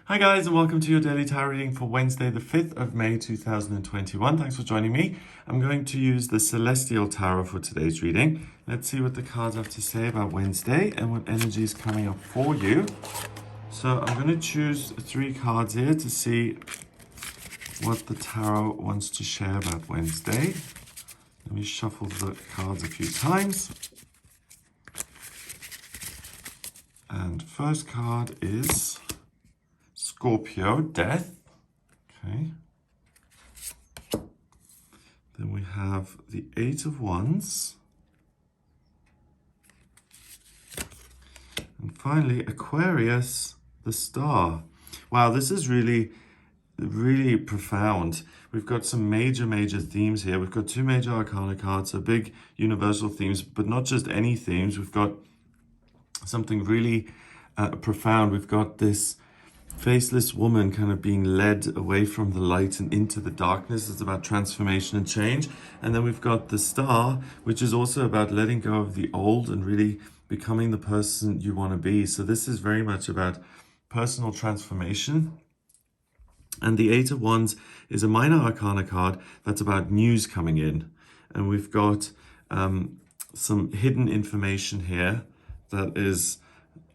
Hi guys, and welcome to your daily tarot reading for Wednesday the 5th of May 2021. Thanks for joining me. I'm going to use the Celestial Tarot for today's reading. Let's see what the cards have to say about Wednesday and what energy is coming up for you. So I'm going to choose 3 cards here to see what the tarot wants to share about Wednesday. Let me shuffle the cards a few times. And first card is Scorpio, death. Okay. Then we have the 8 of Wands. And finally, Aquarius, the star. Wow, this is really profound. We've got some major themes here. We've got 2 major arcana cards, so big universal themes, but not just any themes. We've got something really profound. We've got this faceless woman kind of being led away from the light and into the darkness. It's about transformation and change. And then we've got the star, which is also about letting go of the old and really becoming the person you want to be. So this is very much about personal transformation. And the 8 of Wands is a minor arcana card that's about news coming in. And we've got some hidden information here that is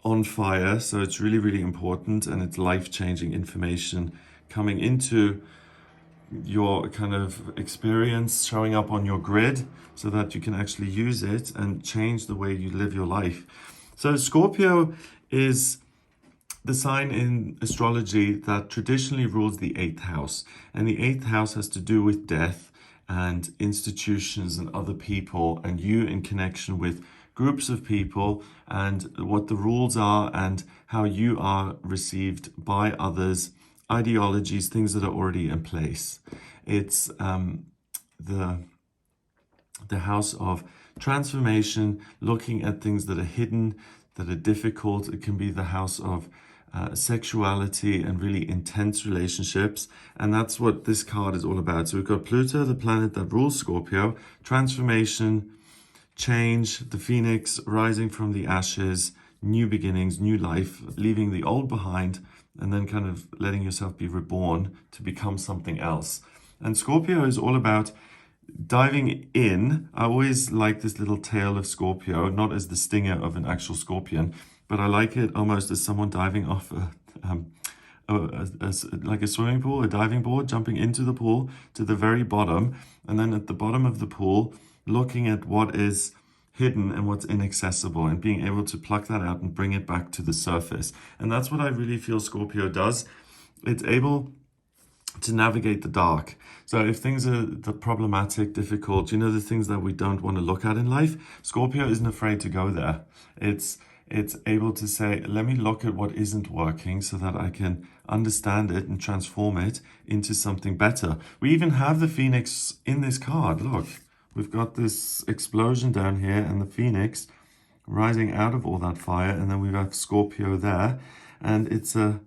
on fire, so it's really important, and it's life-changing information coming into your kind of experience, showing up on your grid so that you can actually use it and change the way you live your life. So Scorpio is the sign in astrology that traditionally rules the 8th house, and the 8th house has to do with death and institutions and other people, and you in connection with groups of people and what the rules are and how you are received by others, ideologies, things that are already in place. It's the house of transformation, looking at things that are hidden, that are difficult. It can be the house of sexuality and really intense relationships, and that's what this card is all about. So we've got Pluto, the planet that rules Scorpio, transformation, change, the phoenix rising from the ashes, new beginnings, new life, leaving the old behind, and then kind of letting yourself be reborn to become something else. And Scorpio is all about diving in. I always like this little tale of Scorpio, not as the stinger of an actual scorpion, but I like it almost as someone diving off like a swimming pool, a diving board, jumping into the pool to the very bottom, and then at the bottom of the pool, looking at what is hidden and what's inaccessible and being able to pluck that out and bring it back to the surface. And that's what I really feel Scorpio does. It's able to navigate the dark. So if things are problematic, difficult, the things that we don't want to look at in life, Scorpio isn't afraid to go there. It's able to say, let me look at what isn't working so that I can understand it and transform it into something better. We even have the phoenix in this card. Look, we've got this explosion down here and the phoenix rising out of all that fire, and then we've got Scorpio there, and it's a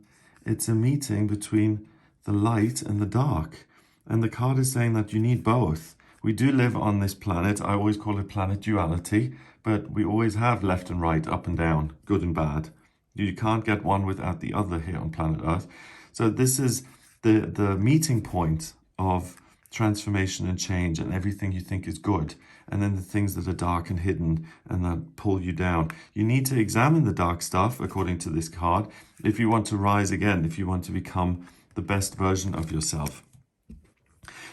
meeting between the light and the dark. And the card is saying that you need both. We do live on this planet. I always call it planet duality, but we always have left and right, up and down, good and bad. You can't get one without the other here on planet Earth. So this is the meeting point of transformation and change, and everything you think is good, and then the things that are dark and hidden and that pull you down. You need to examine the dark stuff, according to this card, if you want to rise again, if you want to become the best version of yourself.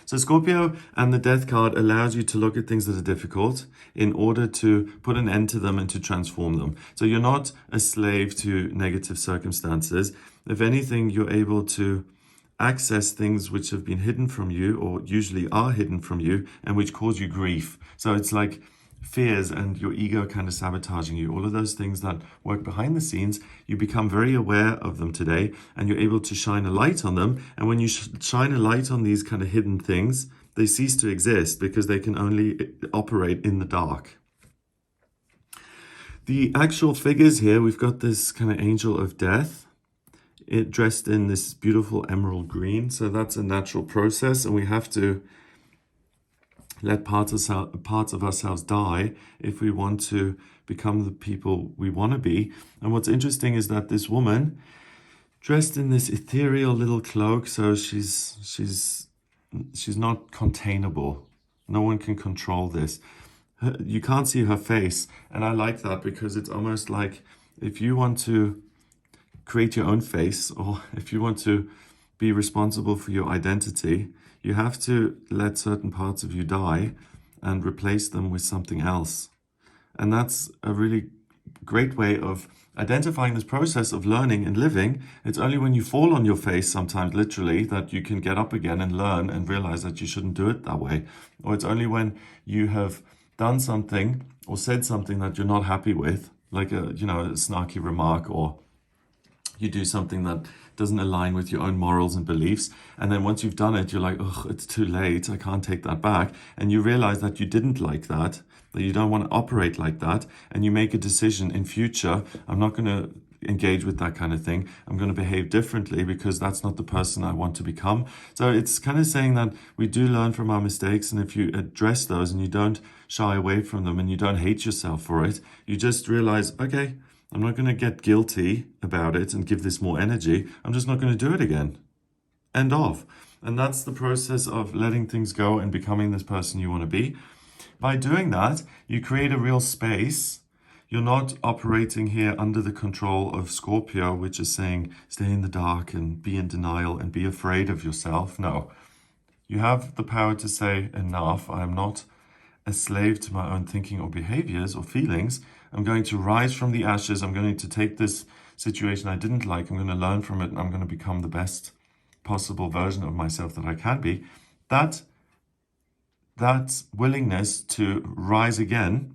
So Scorpio and the Death card allows you to look at things that are difficult in order to put an end to them and to transform them. So you're not a slave to negative circumstances. If anything, you're able to access things which have been hidden from you, or usually are hidden from you, and which cause you grief. So it's like fears and your ego kind of sabotaging you. All of those things that work behind the scenes, you become very aware of them today, and you're able to shine a light on them. And when you shine a light on these kind of hidden things, they cease to exist because they can only operate in the dark. The actual figures here, we've got this kind of angel of death, it dressed in this beautiful emerald green. So that's a natural process, and we have to let parts of ourselves die if we want to become the people we want to be. And what's interesting is that this woman dressed in this ethereal little cloak, so she's not containable. No one can control this. You can't see her face, and I like that because it's almost like if you want to create your own face, or if you want to be responsible for your identity, you have to let certain parts of you die and replace them with something else. And that's a really great way of identifying this process of learning and living. It's only when you fall on your face, sometimes literally, that you can get up again and learn and realize that you shouldn't do it that way. Or it's only when you have done something or said something that you're not happy with, like a snarky remark, or you do something that doesn't align with your own morals and beliefs. And then once you've done it, you're like, oh, it's too late. I can't take that back. And you realize that you didn't like that you don't want to operate like that. And you make a decision in future. I'm not going to engage with that kind of thing. I'm going to behave differently because that's not the person I want to become. So it's kind of saying that we do learn from our mistakes. And if you address those and you don't shy away from them and you don't hate yourself for it, you just realize, okay, I'm not going to get guilty about it and give this more energy. I'm just not going to do it again. End of. And that's the process of letting things go and becoming this person you want to be. By doing that, you create a real space. You're not operating here under the control of Scorpio, which is saying stay in the dark and be in denial and be afraid of yourself. No, you have the power to say enough. I'm not a slave to my own thinking or behaviors or feelings. I'm going to rise from the ashes. I'm going to take this situation I didn't like. I'm going to learn from it, and I'm going to become the best possible version of myself that I can be. That willingness to rise again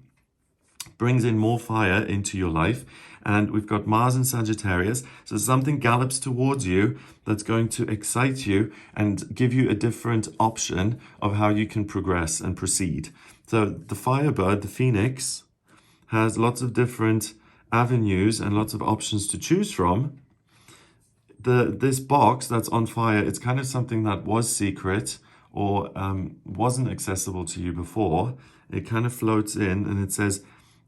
brings in more fire into your life. And we've got Mars in Sagittarius. So something gallops towards you that's going to excite you and give you a different option of how you can progress and proceed. So the Firebird, the Phoenix, has lots of different avenues and lots of options to choose from. This box that's on fire, it's kind of something that was secret or wasn't accessible to you before. It kind of floats in and it says,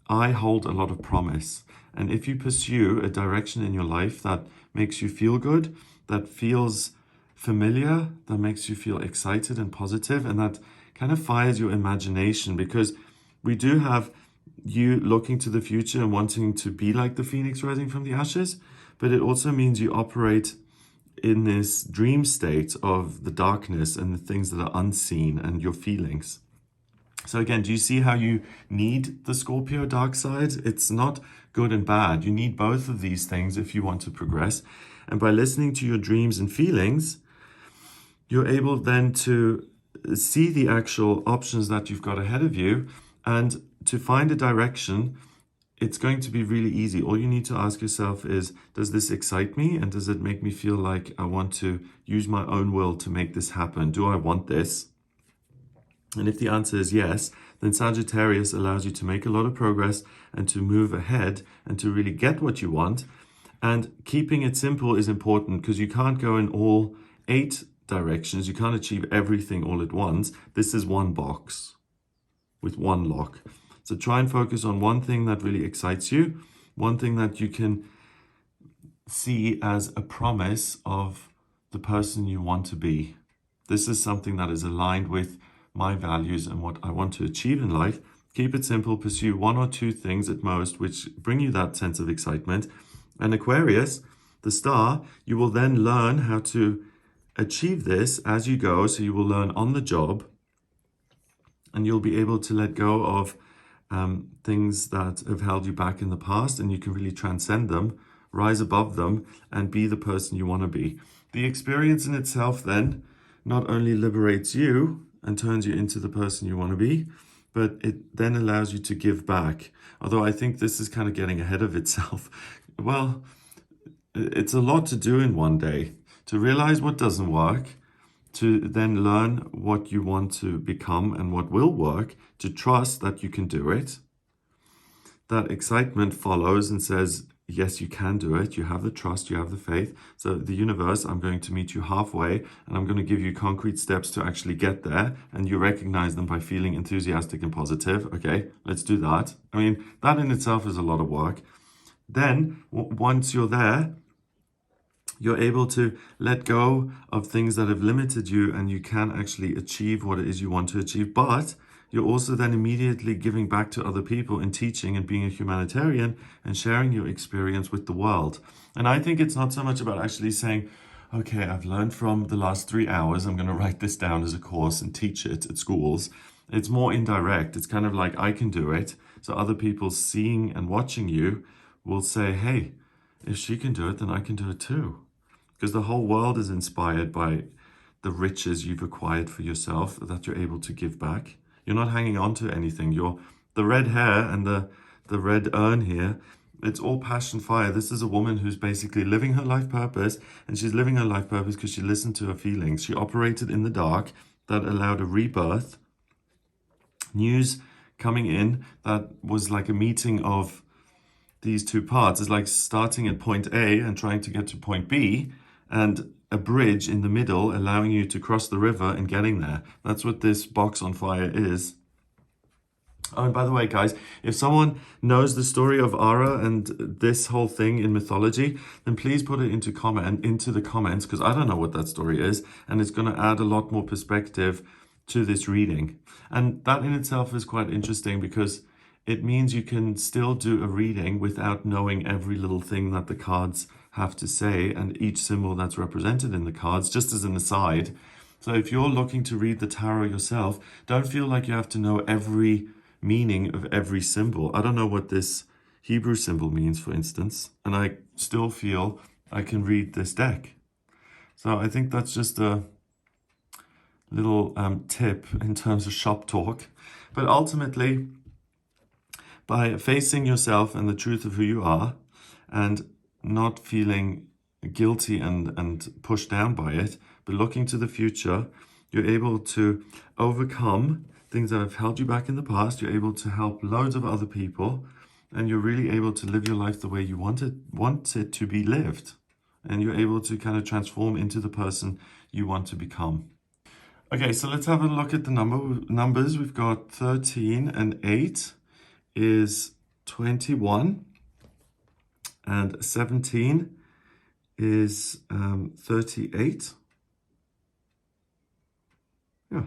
I hold a lot of promise. And if you pursue a direction in your life that makes you feel good, that feels familiar, that makes you feel excited and positive, and that kind of fires your imagination, because we do have you looking to the future and wanting to be like the phoenix rising from the ashes, but it also means you operate in this dream state of the darkness and the things that are unseen and your feelings. So again, do you see how you need the Scorpio dark side? It's not good and bad. You need both of these things if you want to progress. And by listening to your dreams and feelings, you're able then to see the actual options that you've got ahead of you and to find a direction. It's going to be really easy. All you need to ask yourself is, does this excite me? And does it make me feel like I want to use my own will to make this happen? Do I want this? And if the answer is yes, then Sagittarius allows you to make a lot of progress and to move ahead and to really get what you want. And keeping it simple is important because you can't go in all 8 directions. You can't achieve everything all at once. This is one box with one lock. So try and focus on one thing that really excites you, one thing that you can see as a promise of the person you want to be. This is something that is aligned with my values and what I want to achieve in life. Keep it simple, pursue 1 or 2 things at most, which bring you that sense of excitement. And Aquarius, the star, you will then learn how to achieve this as you go. So you will learn on the job and you'll be able to let go of things that have held you back in the past, and you can really transcend them, rise above them, and be the person you want to be. The experience in itself then not only liberates you and turns you into the person you want to be, but it then allows you to give back. Although I think this is kind of getting ahead of itself. Well, it's a lot to do in one day. To realize what doesn't work, to then learn what you want to become and what will work, to trust that you can do it. That excitement follows and says, yes, you can do it. You have the trust, you have the faith. So the universe, I'm going to meet you halfway and I'm going to give you concrete steps to actually get there. And you recognize them by feeling enthusiastic and positive. Okay, let's do that. I mean, that in itself is a lot of work. Then once you're there, You're able to let go of things that have limited you, and you can actually achieve what it is you want to achieve. But you're also then immediately giving back to other people in teaching and being a humanitarian and sharing your experience with the world. And I think it's not so much about actually saying, okay, I've learned from the last 3 hours, I'm going to write this down as a course and teach it at schools. It's more indirect. It's kind of like, I can do it. So other people seeing and watching you will say, hey, if she can do it, then I can do it too. Because the whole world is inspired by the riches you've acquired for yourself that you're able to give back. You're not hanging on to anything. The red hair and the red urn here, it's all passion fire. This is a woman who's basically living her life purpose, and she's living her life purpose because she listened to her feelings. She operated in the dark that allowed a rebirth. News coming in that was like a meeting of these two parts. It's like starting at point A and trying to get to point B, and a bridge in the middle allowing you to cross the river and getting there. That's what this box on fire is. Oh, and by the way, guys, if someone knows the story of Ara and this whole thing in mythology, then please put it into the comments, because I don't know what that story is, and it's going to add a lot more perspective to this reading. And that in itself is quite interesting, because it means you can still do a reading without knowing every little thing that the cards have to say and each symbol that's represented in the cards, just as an aside. So if you're looking to read the tarot yourself, don't feel like you have to know every meaning of every symbol. I don't know what this Hebrew symbol means, for instance, and I still feel I can read this deck. So I think that's just a little tip in terms of shop talk. But ultimately, by facing yourself and the truth of who you are and not feeling guilty and pushed down by it, but looking to the future, you're able to overcome things that have held you back in the past. You're able to help loads of other people, and you're really able to live your life the way you want it to be lived. And you're able to kind of transform into the person you want to become. Okay, so let's have a look at the numbers. We've got 13 and 8 is 21, and 17 is 38. Yeah.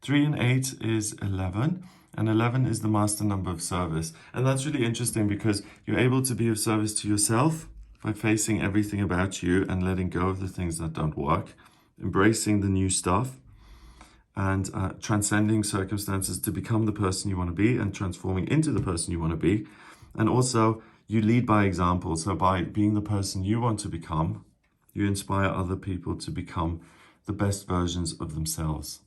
3 and 8 is 11, and 11 is the master number of service. And that's really interesting, because you're able to be of service to yourself by facing everything about you and letting go of the things that don't work, embracing the new stuff, and transcending circumstances to become the person you want to be and transforming into the person you want to be. And also, you lead by example. So by being the person you want to become, you inspire other people to become the best versions of themselves.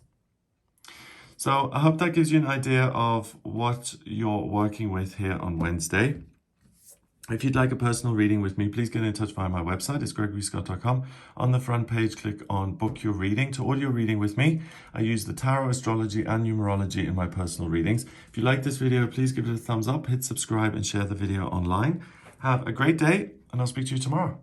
So I hope that gives you an idea of what you're working with here on Wednesday. If you'd like a personal reading with me, please get in touch via my website. It's gregoryscott.com. On the front page, click on Book Your Reading. To order your reading with me, I use the tarot, astrology, and numerology in my personal readings. If you like this video, please give it a thumbs up, hit subscribe, and share the video online. Have a great day, and I'll speak to you tomorrow.